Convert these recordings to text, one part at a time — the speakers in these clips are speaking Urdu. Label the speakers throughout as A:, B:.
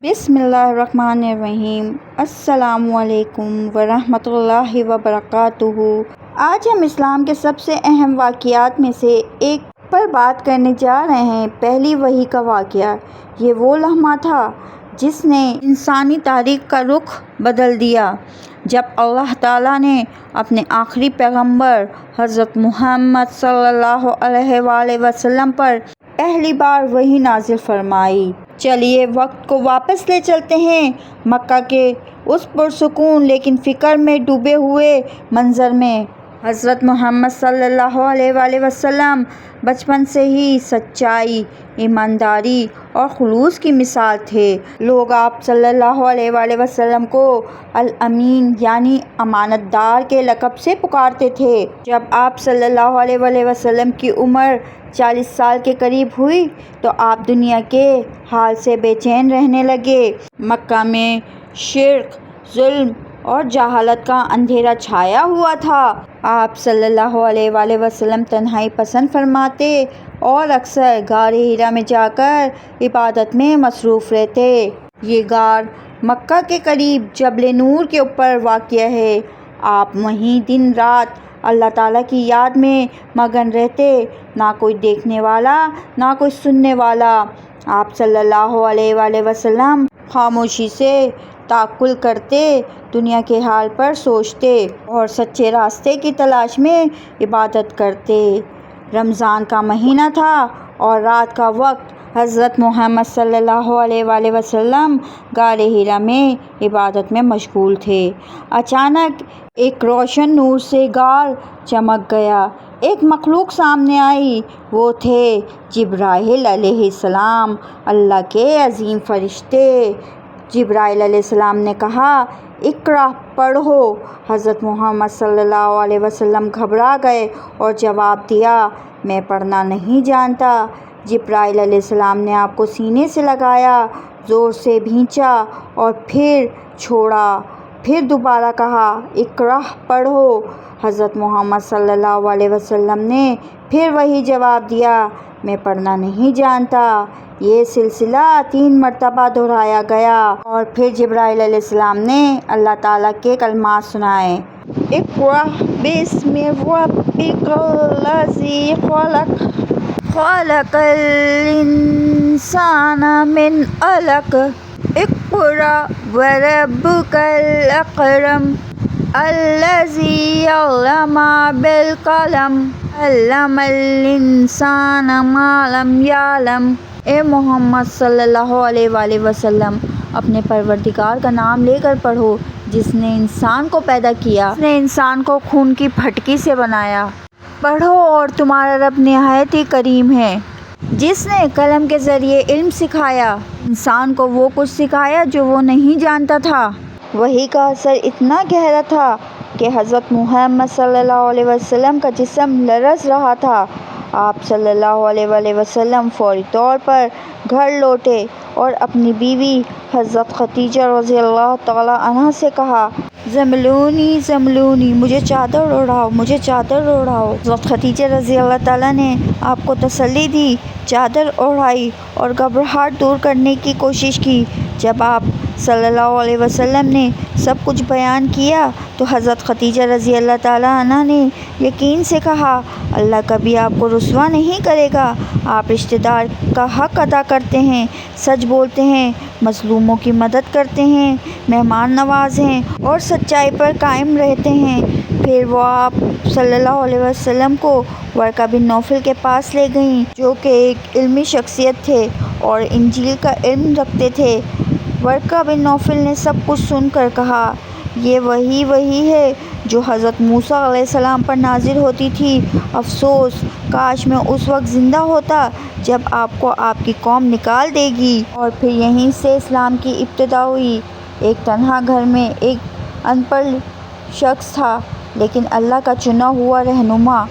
A: بسم اللہ الرحمن الرحیم۔ السلام علیکم ورحمۃ اللہ وبرکاتہ۔ آج ہم اسلام کے سب سے اہم واقعات میں سے ایک پر بات کرنے جا رہے ہیں، پہلی وحی کا واقعہ۔ یہ وہ لمحہ تھا جس نے انسانی تاریخ کا رخ بدل دیا، جب اللہ تعالیٰ نے اپنے آخری پیغمبر حضرت محمد صلی اللہ علیہ وآلہ وسلم پر پہلی بار وحی نازل فرمائی۔ چلیے وقت کو واپس لے چلتے ہیں مکہ کے اس پرسکون لیکن فکر میں ڈوبے ہوئے منظر میں۔ حضرت محمد صلی اللہ علیہ وآلہ وسلم بچپن سے ہی سچائی، ایمانداری اور خلوص کی مثال تھے۔ لوگ آپ صلی اللہ علیہ وآلہ وسلم کو الامین یعنی امانت دار کے لقب سے پکارتے تھے۔ جب آپ صلی اللہ علیہ وآلہ وسلم کی عمر 40 سال کے قریب ہوئی تو آپ دنیا کے حال سے بے چین رہنے لگے۔ مکہ میں شرک، ظلم اور جہالت کا اندھیرا چھایا ہوا تھا۔ آپ صلی اللہ علیہ وآلہ وسلم تنہائی پسند فرماتے اور اکثر غار حرا میں جا کر عبادت میں مصروف رہتے۔ یہ غار مکہ کے قریب جبل نور کے اوپر واقع ہے۔ آپ وہیں دن رات اللہ تعالیٰ کی یاد میں مگن رہتے، نہ کوئی دیکھنے والا نہ کوئی سننے والا۔ آپ صلی اللہ علیہ وآلہ وسلم خاموشی سے تأکل کرتے، دنیا کے حال پر سوچتے اور سچے راستے کی تلاش میں عبادت کرتے۔ رمضان کا مہینہ تھا اور رات کا وقت۔ حضرت محمد صلی اللہ علیہ وآلہ وسلم غار حرا میں عبادت میں مشغول تھے۔ اچانک ایک روشن نور سے غار چمک گیا۔ ایک مخلوق سامنے آئی۔ وہ تھے جبرائیل علیہ السلام، اللہ کے عظیم فرشتے۔ جبرائیل علیہ السلام نے کہا، اقرأ، پڑھو۔ حضرت محمد صلی اللہ علیہ وسلم گھبرا گئے اور جواب دیا، میں پڑھنا نہیں جانتا۔ جبرائیل علیہ السلام نے آپ کو سینے سے لگایا، زور سے بھینچا اور پھر چھوڑا، پھر دوبارہ کہا، اقرأ، پڑھو۔ حضرت محمد صلی اللہ علیہ وسلم نے پھر وہی جواب دیا، میں پڑھنا نہیں جانتا۔ یہ سلسلہ 3 مرتبہ دہرایا گیا اور پھر جبرائیل علیہ السلام نے اللہ تعالیٰ کے کلمات سنائے، اقرأ بسم ربک الذی خلق، خلق الانسان من علق، اقرأ وربک الاکرم، الذی علم بالقلم، علم الانسان ما لم یعلم۔ اے محمد صلی اللہ علیہ وآلہ وسلم، اپنے پروردگار کا نام لے کر پڑھو، جس نے انسان کو پیدا کیا، جس نے انسان کو خون کی پھٹکی سے بنایا۔ پڑھو اور تمہارا رب نہایت ہی کریم ہے، جس نے قلم کے ذریعے علم سکھایا، انسان کو وہ کچھ سکھایا جو وہ نہیں جانتا تھا۔ وحی کا اثر اتنا گہرا تھا کہ حضرت محمد صلی اللہ علیہ وسلم کا جسم لرز رہا تھا۔ آپ صلی اللہ علیہ وآلہ وسلم فوری طور پر گھر لوٹے اور اپنی بیوی حضرت خدیجہ رضی اللہ تعالیٰ عنہا سے کہا، زملونی زملونی، مجھے چادر اوڑھاؤ، مجھے چادر اوڑھاؤ۔ حضرت خدیجہ رضی اللہ تعالیٰ نے آپ کو تسلی دی، چادر اوڑھائی اور گھبراہٹ دور کرنے کی کوشش کی۔ جب آپ صلی اللہ علیہ وسلم نے سب کچھ بیان کیا تو حضرت خدیجہ رضی اللہ تعالیٰ عنہا نے یقین سے کہا، اللہ کبھی آپ کو رسوا نہیں کرے گا۔ آپ رشتہ دار کا حق ادا کرتے ہیں، سچ بولتے ہیں، مظلوموں کی مدد کرتے ہیں، مہمان نواز ہیں اور سچائی پر قائم رہتے ہیں۔ پھر وہ آپ صلی اللہ علیہ وسلم کو ورقہ بن نوفل کے پاس لے گئیں، جو کہ ایک علمی شخصیت تھے اور انجیل کا علم رکھتے تھے۔ ورقہ بن نوفل نے سب کچھ سن کر کہا، یہ وہی ہے جو حضرت موسیٰ علیہ السلام پر نازل ہوتی تھی۔ افسوس، کاش میں اس وقت زندہ ہوتا جب آپ کو آپ کی قوم نکال دے گی۔ اور پھر یہیں سے اسلام کی ابتدا ہوئی۔ ایک تنہا گھر میں ایک ان پڑھ شخص تھا، لیکن اللہ کا چنا ہوا رہنما۔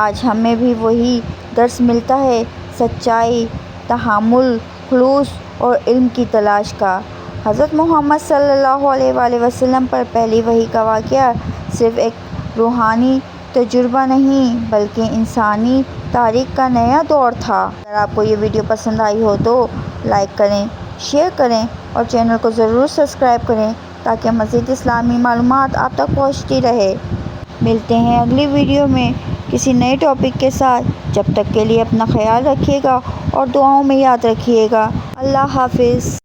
A: آج ہمیں بھی وہی درس ملتا ہے، سچائی، تحمل، خلوص اور علم کی تلاش کا۔ حضرت محمد صلی اللہ علیہ وآلہ وسلم پر پہلی وحی کا واقعہ صرف ایک روحانی تجربہ نہیں بلکہ انسانی تاریخ کا نیا دور تھا۔ اگر آپ کو یہ ویڈیو پسند آئی ہو تو لائک کریں، شیئر کریں اور چینل کو ضرور سبسکرائب کریں تاکہ مزید اسلامی معلومات آپ تک پہنچتی رہے۔ ملتے ہیں اگلی ویڈیو میں کسی نئے ٹاپک کے ساتھ۔ جب تک کے لیے اپنا خیال رکھیے گا اور دعاؤں میں یاد رکھیے گا۔ اللہ حافظ۔